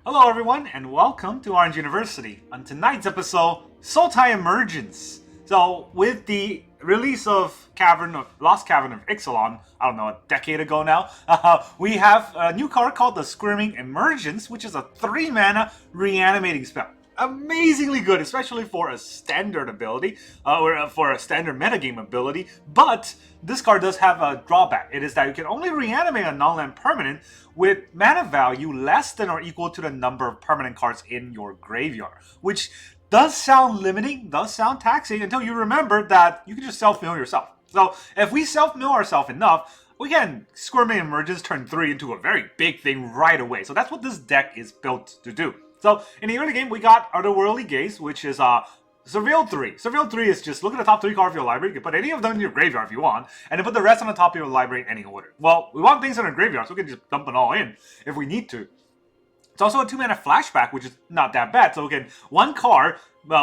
Hello everyone and welcome to Orange University. On tonight's episode, Sultai Emergence. So with the release of Lost Cavern of Ixalan, I don't know, a decade ago now, we have a new card called the Squirming Emergence, which is a 3-mana reanimating spell. Amazingly good, especially for a standard ability, or for a standard metagame ability, but this card does have a drawback. It is that you can only reanimate a non-land permanent with mana value less than or equal to the number of permanent cards in your graveyard, which does sound limiting, does sound taxing, until you remember that you can just self-mill yourself. So if we self-mill ourselves enough, we can Squirming Emergence turn 3 into a very big thing right away. So that's what this deck is built to do. So in the early game, we got Otherworldly Gaze, which is Surveil 3. Surveil 3 is just look at the top 3 cards of your library. You can put any of them in your graveyard if you want, and then put the rest on the top of your library in any order. Well, we want things in our graveyard, so we can just dump it all in if we need to. It's also a 2-mana flashback, which is not that bad. So we can, one card,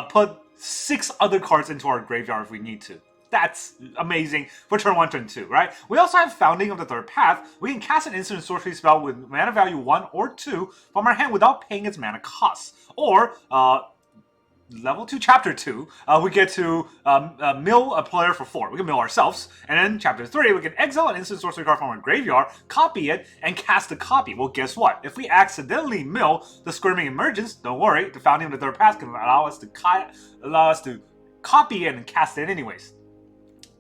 put 6 other cards into our graveyard if we need to. That's amazing for turn 1, turn 2, right? We also have Founding of the Third Path. We can cast an instant sorcery spell with mana value 1 or 2 from our hand without paying its mana cost. Or, level 2, chapter 2, we get to mill a player for 4. We can mill ourselves. And then chapter 3, we can exile an instant sorcery card from our graveyard, copy it, and cast a copy. Well, guess what? If we accidentally mill the Squirming Emergence, don't worry, the Founding of the Third Path can allow us to copy it and cast it anyways.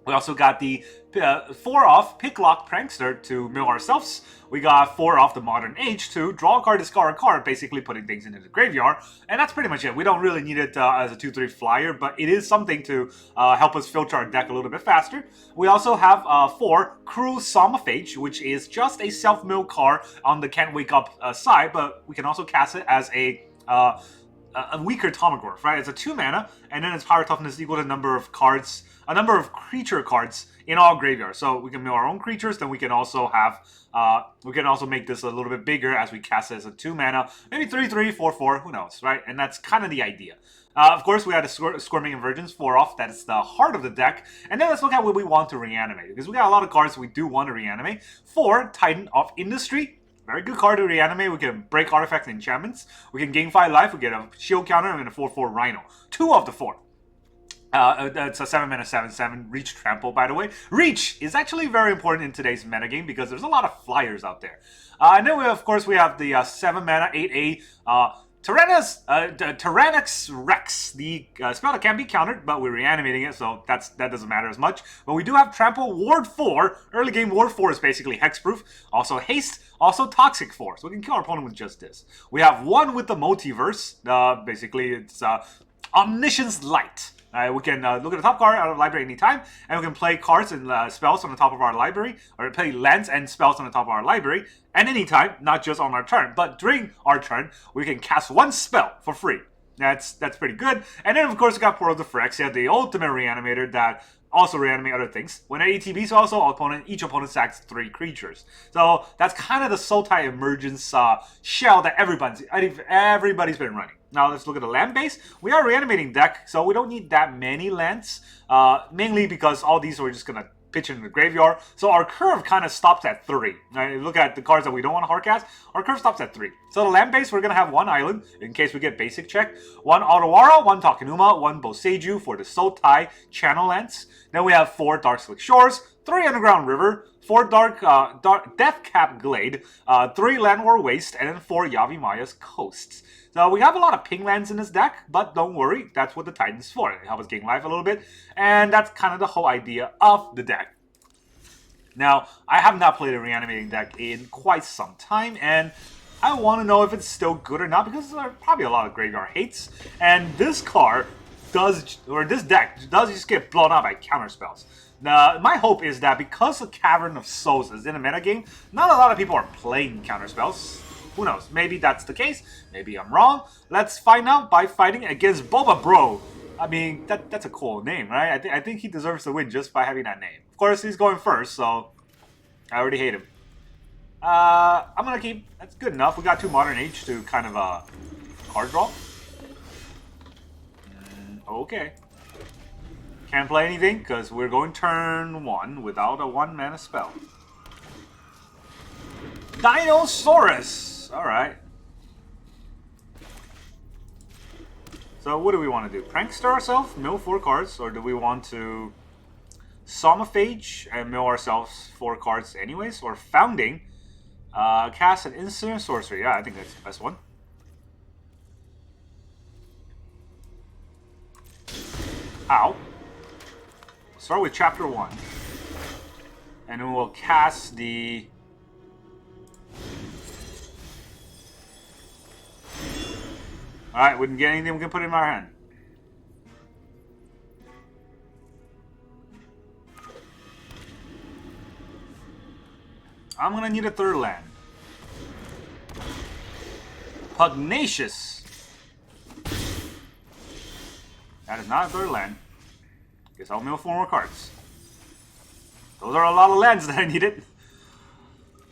We also got the 4-off Picklock Prankster to mill ourselves. We got 4-off the Modern Age to draw a card, discard a card, basically putting things into the graveyard. And that's pretty much it. We don't really need it as a 2-3 flyer, but it is something to help us filter our deck a little bit faster. We also have 4 Cruel Somnophage, which is just a self-mill card on the Can't Wake Up side, but we can also cast it as a weaker Tomagorth, right? It's a 2-mana, and then its power toughness is equal to the number of cards, a number of creature cards in all graveyards. So we can mill our own creatures, then we can also have, make this a little bit bigger as we cast it as a 2-mana, maybe 3/3, 4/4, who knows, right? And that's kind of the idea. Of course, we had a Squirming Emergence 4-off, that's the heart of the deck. And then let's look at what we want to reanimate, because we got a lot of cards we do want to reanimate. 4, Titan of Industry. Very good card to reanimate. We can break artifacts and enchantments. We can gain 5 life. We get a shield counter and a 4/4 Rhino. 2 of the 4. It's a 7-mana 7/7 Reach Trample, by the way. Reach is actually very important in today's metagame because there's a lot of flyers out there. And then, of course, we have the 7-mana 8/8 Tyrranax Rex. The spell that can't be countered, but we're reanimating it, so that doesn't matter as much. But we do have Trample Ward 4. Early game Ward 4 is basically hexproof. Also Haste, also Toxic Force. So we can kill our opponent with just this. We have 1 with the Multiverse. Basically, it's Omniscience Light. We can look at the top card out of the library anytime, and we can play cards and spells on the top of our library, or play lands and spells on the top of our library, and anytime, not just on our turn. But during our turn, we can cast 1 spell for free. That's pretty good. And then, of course, we got Portal to Phyrexia, the ultimate reanimator that also reanimate other things. When it ATBs also, each opponent sacks 3 creatures. So that's kind of the Sultai Emergence shell that everybody's been running. Now let's look at the land base. We are a reanimating deck, so we don't need that many lands. Mainly because all these we're just going to pitch in the graveyard. So our curve kind of stops at 3. Right? Look at the cards that we don't want to hardcast. Our curve stops at 3. So the land base, we're going to have 1 island in case we get basic check. 1 Otawara, 1 Takenuma, 1 Boseiju for the Sultai channel lands. Then we have 4 Darkslick Shores, 3 Underground River, 4 Deathcap Glade, 3 Llanowar Wastes, and then 4 Yavimaya's Coasts. So we have a lot of ping lands in this deck, but don't worry, that's what the Titan's for. It helps us gain life a little bit, and that's kind of the whole idea of the deck. Now, I have not played a reanimating deck in quite some time, and I want to know if it's still good or not, because there are probably a lot of graveyard hates, and this deck does just get blown up by counterspells. Now, my hope is that because the Cavern of Souls is in a metagame, not a lot of people are playing counterspells. Who knows? Maybe that's the case. Maybe I'm wrong. Let's find out by fighting against Boba Bro. I mean, that's a cool name, right? I think he deserves to win just by having that name. Of course, he's going first, so I already hate him. I'm gonna keep. That's good enough. We got 2 Modern Age to kind of card draw. Okay. Can't play anything because we're going turn 1 without a 1-mana spell. Dinosaurus! Alright. So what do we want to do? Prankster ourselves, mill 4 cards, or do we want to Somnophage and mill ourselves 4 cards anyways? Or Founding, cast an instant sorcery. Yeah, I think that's the best one. Ow. Start with Chapter 1. And then we'll cast the... Alright, we didn't get anything we can put in our hand. I'm gonna need a 3rd land. Pugnacious. That is not a 3rd land. Guess I'll mill 4 more cards. Those are a lot of lands that I needed.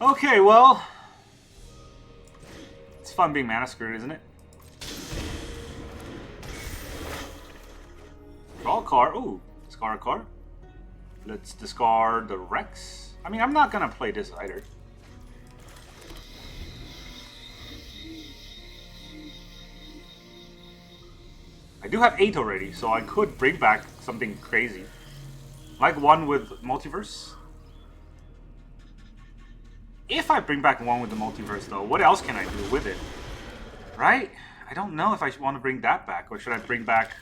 Okay, well... It's fun being mana screwed, isn't it? Draw a card. Ooh, discard a card. Let's discard the Rex. I mean, I'm not gonna play this either. I do have 8 already, so I could bring back something crazy. Like one with Multiverse. If I bring back one with the Multiverse, though, what else can I do with it? Right? I don't know if I want to bring that back, or should I bring back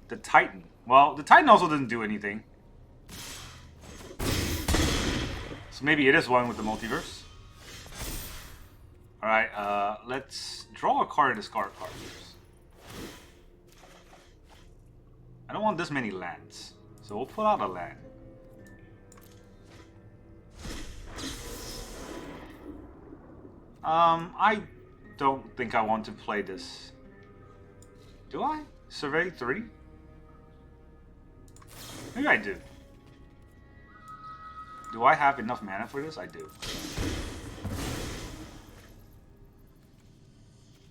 the Titan? Well, the Titan also doesn't do anything. So maybe it is one with the Multiverse. Alright, let's draw a card and discard a card first. I don't want this many lands, so we'll put out a land. I don't think I want to play this. Do I? Survey 3? Maybe I do. Do I have enough mana for this? I do.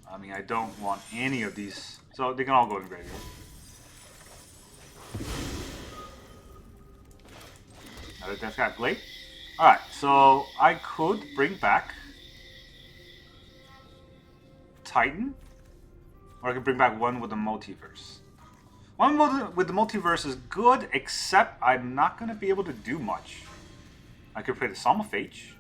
I mean, I don't want any of these, so they can all go in graveyard. Another Death Cat Blade. Alright, so I could bring back Titan, or I could bring back one with the Multiverse. One with the Multiverse is good, except I'm not going to be able to do much. I could play the Somnophage,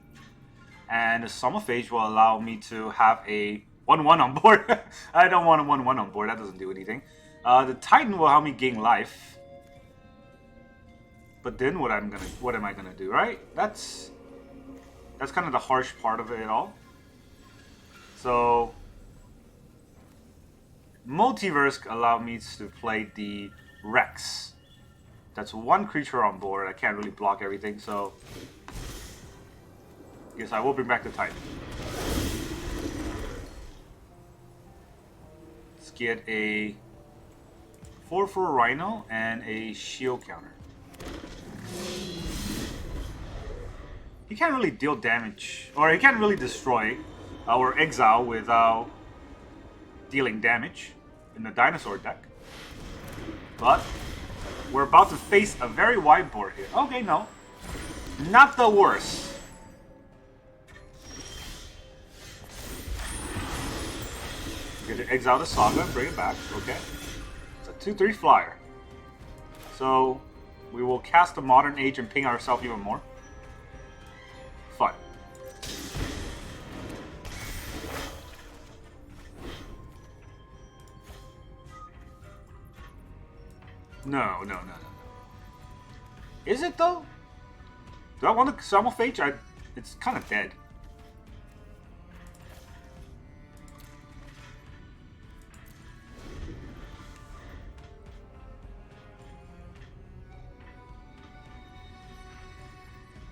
and the Somnophage will allow me to have a 1-1 on board. I don't want a 1-1 on board, that doesn't do anything. The Titan will help me gain life. But then what am I gonna do, right? That's kind of the harsh part of it all. So Multiverse allowed me to play the Rex. That's one creature on board. I can't really block everything, so yes, I will bring back the Titan. Let's get a 4/4 Rhino and a shield counter. He can't really deal damage, or he can't really destroy our exile without dealing damage in the dinosaur deck. But we're about to face a very wide board here. Okay, no. Not the worst. We're gonna exile the Saga and bring it back. Okay. It's a 2/3 flyer. So we will cast the Modern Age and ping ourselves even more. Fun. No. Is it though? Do I want to Somnophage? It's kind of dead.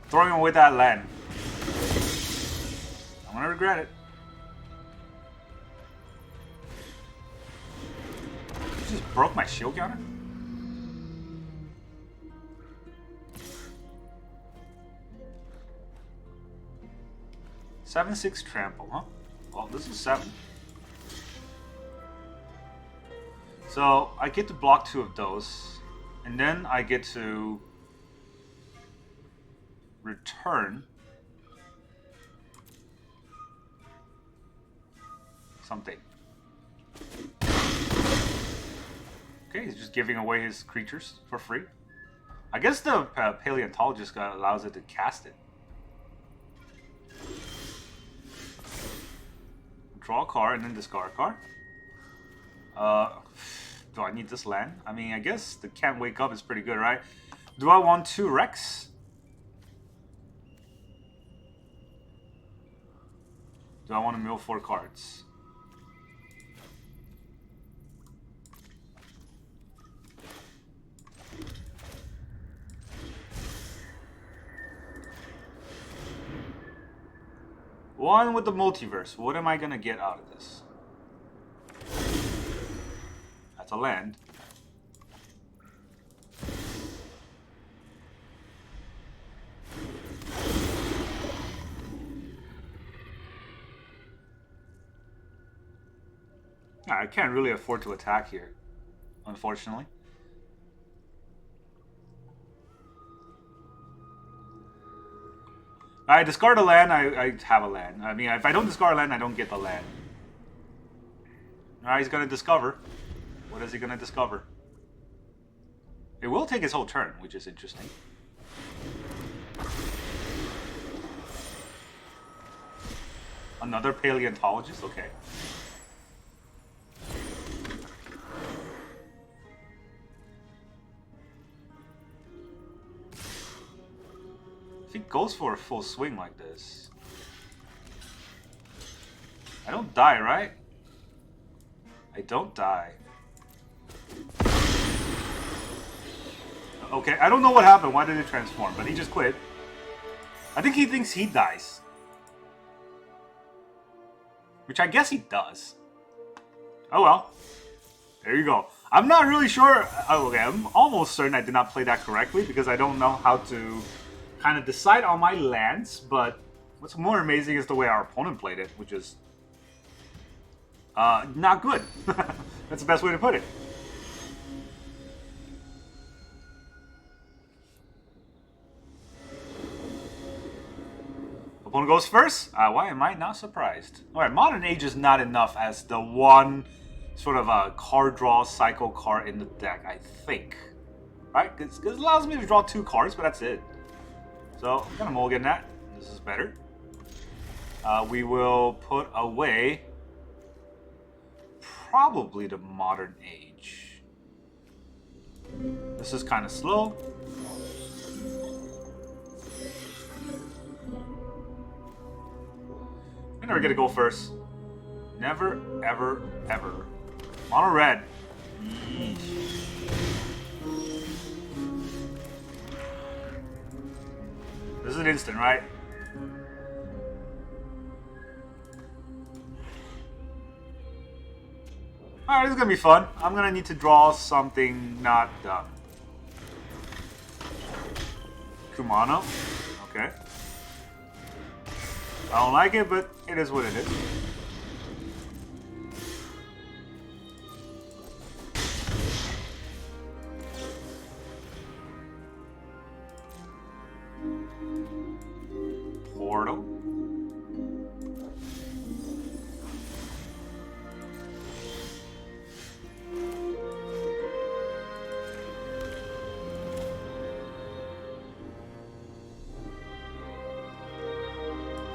Throwing away that land. I'm gonna regret it. You just broke my shield counter? Seven, 6 trample, huh? Well, this is 7. So I get to block 2 of those, and then I get to return something. Okay, he's just giving away his creatures for free. I guess the paleontologist allows it to cast it. Draw a card and then discard a card. Do I need this land? I mean, I guess the Can't Wake Up is pretty good, right? Do I want 2 Rex? Do I want to mill 4 cards? One with the Multiverse. What am I gonna get out of this? That's a land. I can't really afford to attack here, unfortunately. I discard a land, I have a land. I mean, if I don't discard a land, I don't get the land. Alright, he's gonna discover. What is he gonna discover? It will take his whole turn, which is interesting. Another paleontologist? Okay. If he goes for a full swing like this, I don't die, right? I don't die. Okay, I don't know what happened. Why did it transform? But he just quit. I think he thinks he dies. Which I guess he does. Oh well. There you go. I'm not really sure. Okay, I'm almost certain I did not play that correctly because I don't know how to kind of decide on my lands. But what's more amazing is the way our opponent played it, which is not good. That's the best way to put it. Opponent goes first. Why am I not surprised? Alright, Modern Age is not enough as the one sort of a card draw cycle card in the deck, I think. Right? Because it allows me to draw 2 cards, but that's it. So, I'm gonna mulligan that. This is better. We will put away probably the Modern Age. This is kind of slow. I never get to go first. Never, ever, ever. Mono red. Yeesh. This is an instant, right? Alright, this is gonna be fun. I'm gonna need to draw something not done. Kumano. Okay. I don't like it, but it is what it is. Portal.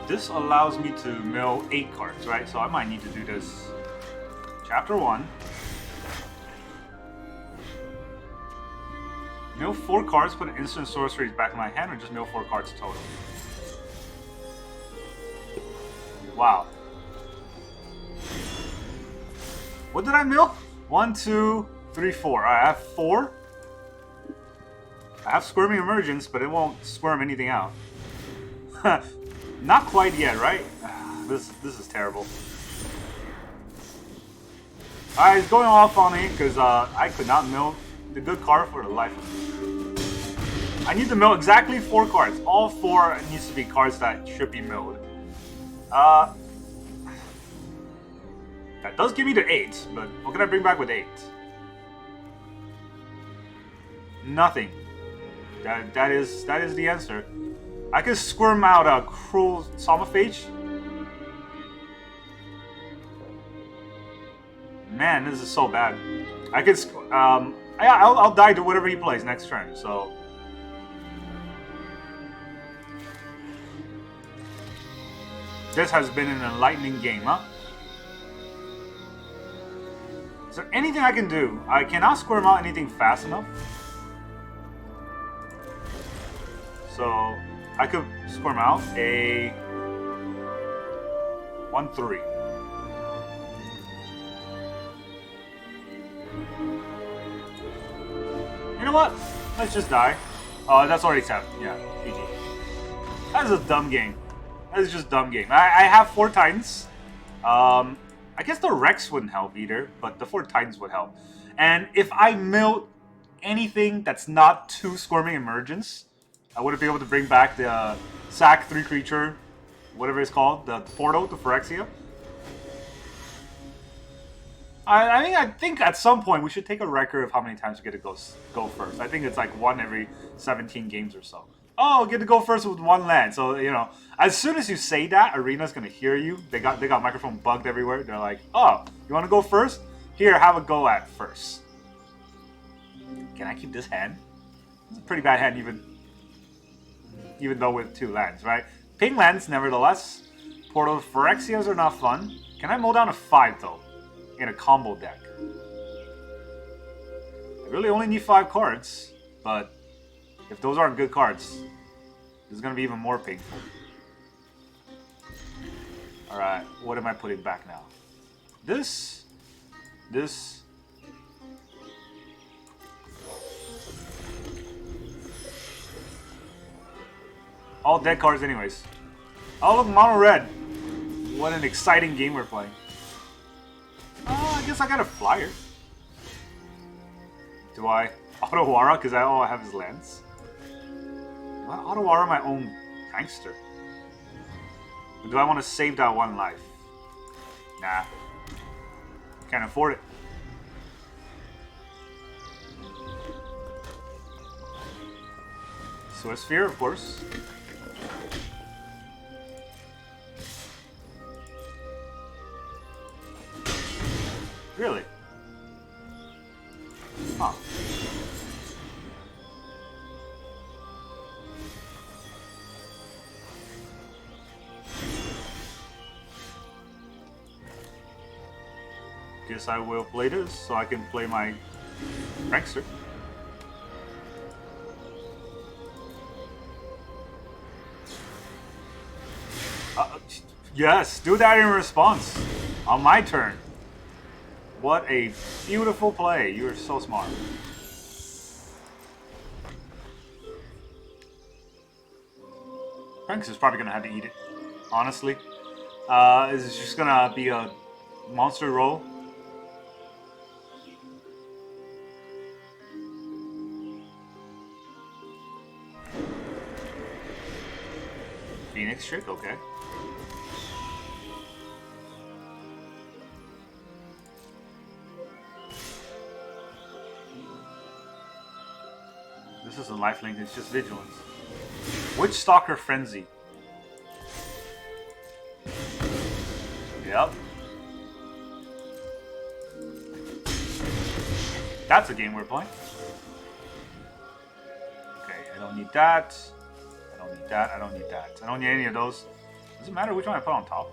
This allows me to mill 8 cards, right? So I might need to do this. Chapter 1. Mill 4 cards, put an instant sorceries back in my hand, or just mill 4 cards total? Wow. What did I mill? 1, 2, 3, 4. Alright, I have 4. I have Squirming Emergence, but it won't squirm anything out. Not quite yet, right? This is terrible. Alright, he's going off on me because I could not mill the good card for the life of me. I need to mill exactly 4 cards. All 4 needs to be cards that should be milled. That does give me the 8, but what can I bring back with 8? Nothing. That is the answer. I can squirm out a Cruel Somnophage. Man, this is so bad. I could... yeah, I'll die to whatever he plays next turn, so... This has been an enlightening game, huh? Is there anything I can do? I cannot squirm out anything fast enough. So, I could squirm out a... 1-3. You know what? Let's just die. Oh, that's already tapped. Yeah, GG. That is a dumb game. That is just a dumb game. I have 4 Titans. I guess the Rex wouldn't help either, but the 4 Titans would help. And if I milled anything that's not 2 Squirming Emergence, I wouldn't be able to bring back the sack 3 creature, whatever it's called, the portal to Phyrexia. I think at some point we should take a record of how many times we get to go first. I think it's like 1 every 17 games or so. Oh, get to go first with 1 land. So, you know, as soon as you say that, Arena's gonna hear you. They got microphone bugged everywhere. They're like, oh, you wanna go first? Here, have a go at first. Can I keep this hand? It's a pretty bad hand even though with 2 lands, right? Ping lands, nevertheless. Portal Phyrexias are not fun. Can I mow down a 5 though? In a combo deck. I really only need 5 cards, but if those aren't good cards, it's gonna be even more painful. Alright, what am I putting back now? This. All dead cards anyways. Oh look, mono red. What an exciting game we're playing. I guess I got a flyer. Do I Otherwara because all I have is lands? Do I Otherwara my own Prankster? Or do I want to save that 1 life? Nah. Can't afford it. Swiss Sphere, of course. Really? Huh. Guess I will play this so I can play my Prankster. Yes, do that in response on my turn. What a beautiful play. You are so smart. Prankster's probably going to have to eat it, honestly. It's just going to be a monster roll. Phoenix trick, okay. This isn't lifelink, it's just vigilance. Witch Stalker Frenzy. Yep. That's a game we're playing. Okay, I don't need that. I don't need that. I don't need that. I don't need any of those. Doesn't matter which one I put on top.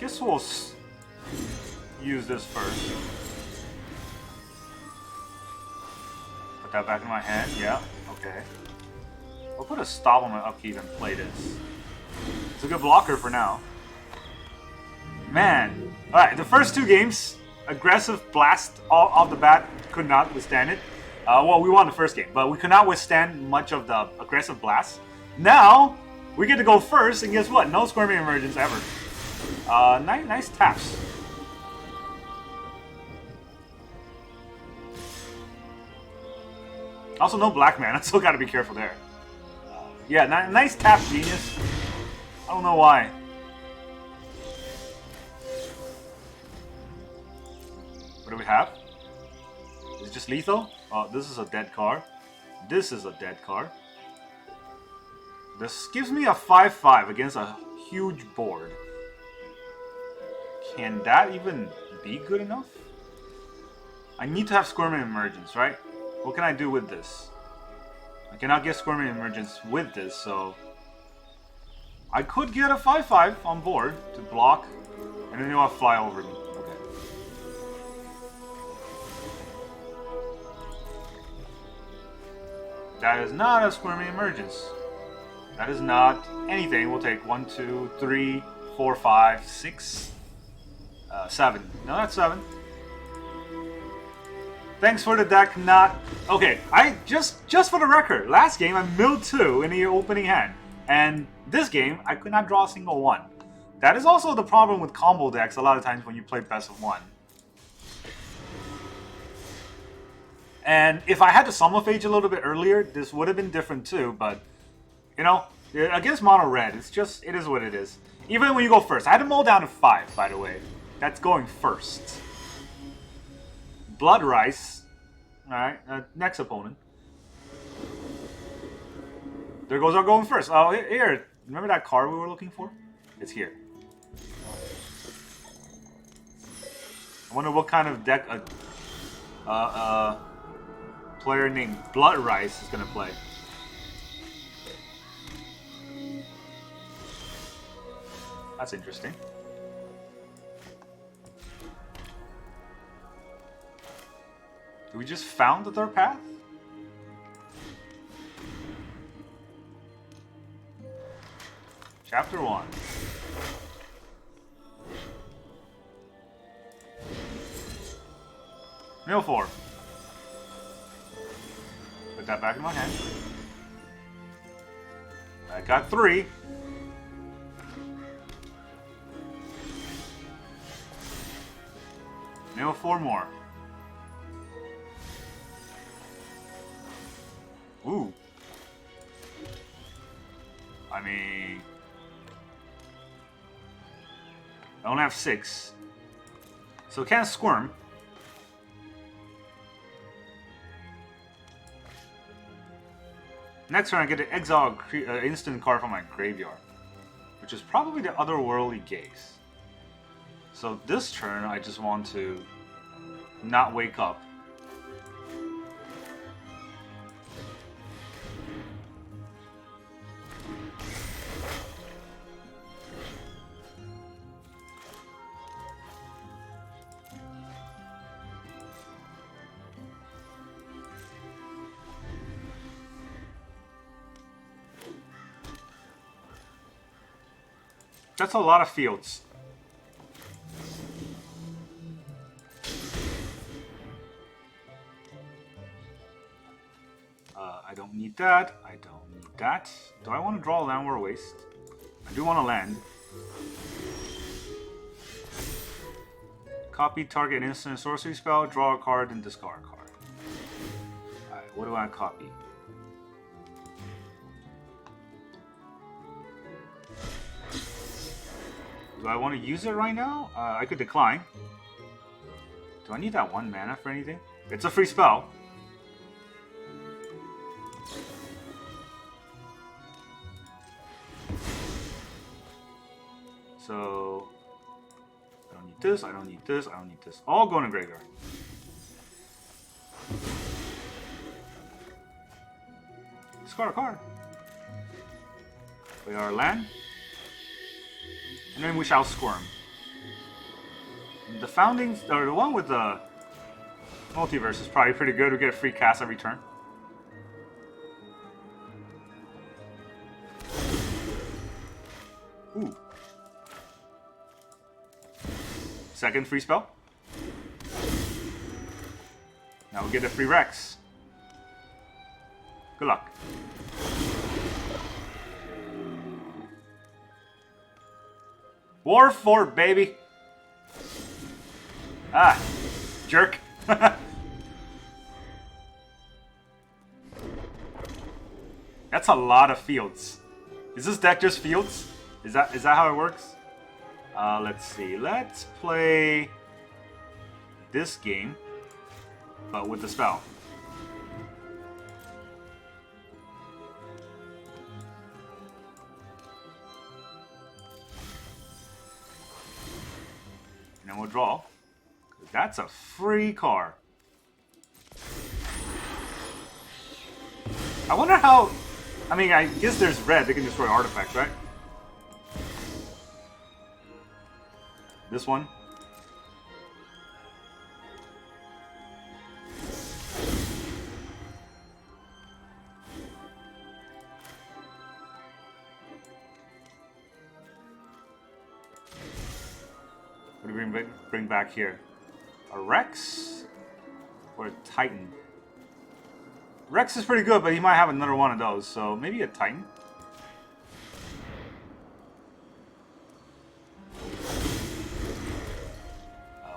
Guess we'll use this first. Put that back in my hand. Yeah. Okay. We'll put a stop on my upkeep and play this. It's a good blocker for now. Man. Alright, the first 2 games, aggressive blast off the bat, could not withstand it. Well, we won the first game, but we could not withstand much of the aggressive blast. Now, we get to go first, and guess what? No Squirming Emergence ever. Nice taps. Also, no black mana. I still gotta be careful there. Yeah, nice tap, genius. I don't know why. What do we have? Is it just lethal? Oh, this is a dead card. This is a dead card. This gives me a 5/5 against a huge board. Can that even be good enough? I need to have Squirming Emergence, right? What can I do with this? I cannot get Squirming Emergence with this, so... I could get a 5/5 on board to block, and then you'll fly over me. Okay. That is not a Squirming Emergence. That is not anything. We'll take 1, 2, 3, 4, 5, 6, 7. No, that's 7. Thanks for the deck, not... Okay, I just for the record, last game I milled 2 in the opening hand. And this game, I could not draw a single 1. That is also the problem with combo decks a lot of times when you play best of 1. And if I had to Somnophage a little bit earlier, this would have been different too, but... You know, against mono red, it is what it is. Even when you go first. I had to mull down to 5, by the way. That's going first. Blood Rice. Alright, next opponent. There goes our going first. Oh, here. Remember that card we were looking for? It's here. I wonder what kind of deck a player named Blood Rice is going to play. That's interesting. We just found the third path? Chapter 1. Mill 4. Put that back in my hand. I got 3. Mill 4 more. Ooh. I mean... I only have 6. So can't squirm. Next turn I get to exile an instant card from my graveyard. Which is probably the Otherworldly Gaze. So this turn I just want to not wake up. That's a lot of fields. I don't need that. I don't need that. Do I want to draw a Llanowar Wastes? I do want to land. Copy target instant sorcery spell, draw a card, and discard a card. Alright, what do I copy? Do I want to use it right now? I could decline. Do I need that 1 mana for anything? It's a free spell. So... I don't need this, I don't need this, I don't need this. All go in the graveyard. Discard a card. Play our land. And then we shall squirm. The foundings, or the one with the Multiverse is probably pretty good. We get a free cast every turn. Ooh. Second free spell. Now we get a free Rex. Good luck. War 4, baby. Ah, jerk. That's a lot of fields. Is this deck just fields? Is that how it works? Let's see. Let's play this game, but with the spell. we'll draw. That's a free card. I wonder how... I mean, I guess there's red. They can destroy artifacts, right? This one. What do we bring back here? A Rex or a Titan? Rex is pretty good, but he might have another one of those, so maybe a Titan.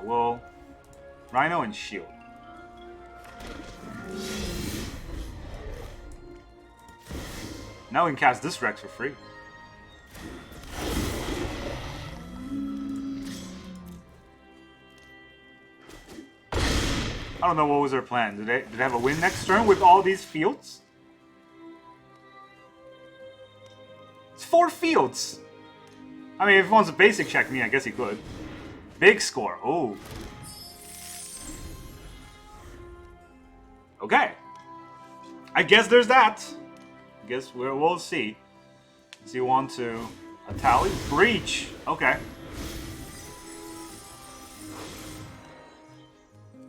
Well, Rhino and Shield. Now we can cast this Rex for free. I don't know what was their plan. Did they have a win next turn with all these fields? It's 4 fields. I mean, if he wants to basic check me, I guess he could. Big score. Oh. Okay. I guess there's that. I guess we'll see. Does he want to a tally? Breach. Okay.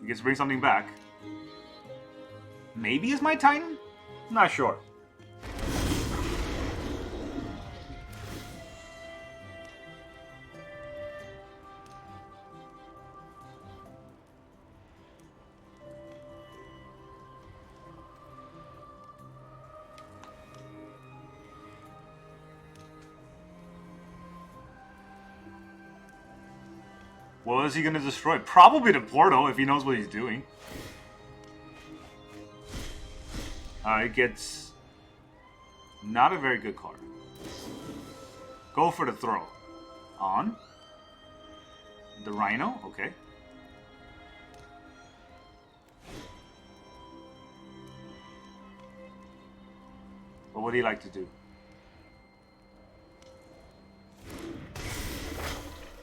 He gets to bring something back. Maybe it's my Titan? I'm not sure. What is he going to destroy? Probably the portal if he knows what he's doing. It gets not a very good card. Go for the throw. On. The Rhino, okay. What would he like to do?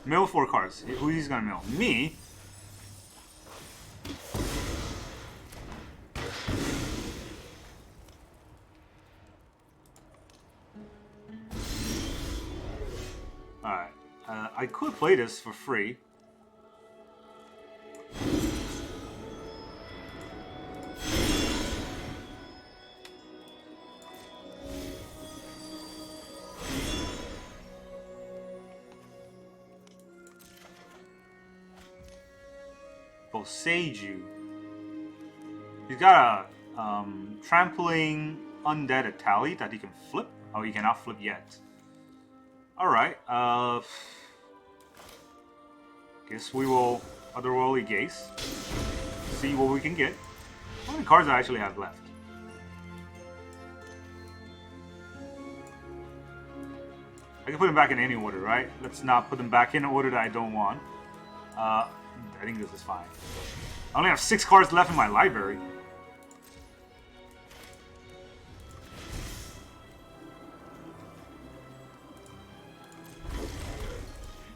Mill 4 cards. Who he's gonna mill? Me? Alright. I could play this for free. Seiju. He's got a trampling undead Atali that he can flip. Oh, he cannot flip yet. Alright, guess we will Otherworldly Gaze. See what we can get. How many cards I actually have left? I can put them back in any order, right? Let's not put them back in an order that I don't want. I think this is fine. I only have 6 cards left in my library.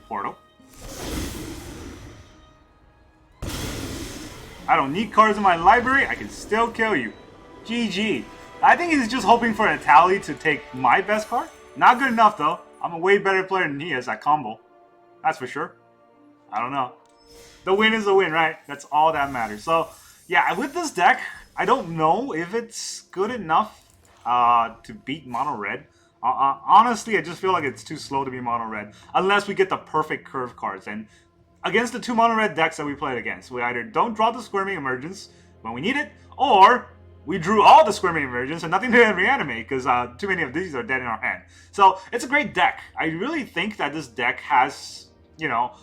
Portal. I don't need cards in my library. I can still kill you. GG. I think he's just hoping for a tally to take my best card. Not good enough, though. I'm a way better player than he is at combo. That's for sure. I don't know. The win is a win, right? That's all that matters. So, yeah, with this deck, I don't know if it's good enough to beat mono red. Honestly, I just feel like it's too slow to be mono red. Unless we get the perfect curve cards. And against the 2 mono red decks that we played against, we either don't draw the Squirming Emergence when we need it, or we drew all the Squirming Emergence and nothing to reanimate because too many of these are dead in our hand. So, it's a great deck. I really think that this deck has, you know,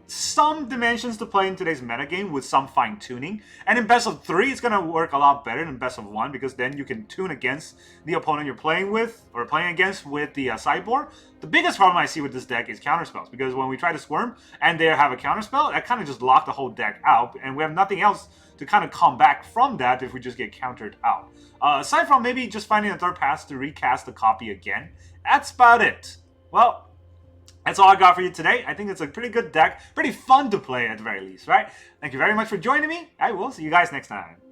some dimensions to play in today's metagame with some fine-tuning. And in best of 3, it's going to work a lot better than best of 1 because then you can tune against the opponent you're playing with or playing against with the sideboard. The biggest problem I see with this deck is counterspells because when we try to squirm and they have a counterspell, that kind of just locked the whole deck out and we have nothing else to kind of come back from that if we just get countered out. Aside from maybe just finding a third pass to recast the copy again, that's about it. Well, That's all I got for you today. I think it's a pretty good deck. Pretty fun to play at the very least, right? Thank you very much for joining me. I will see you guys next time.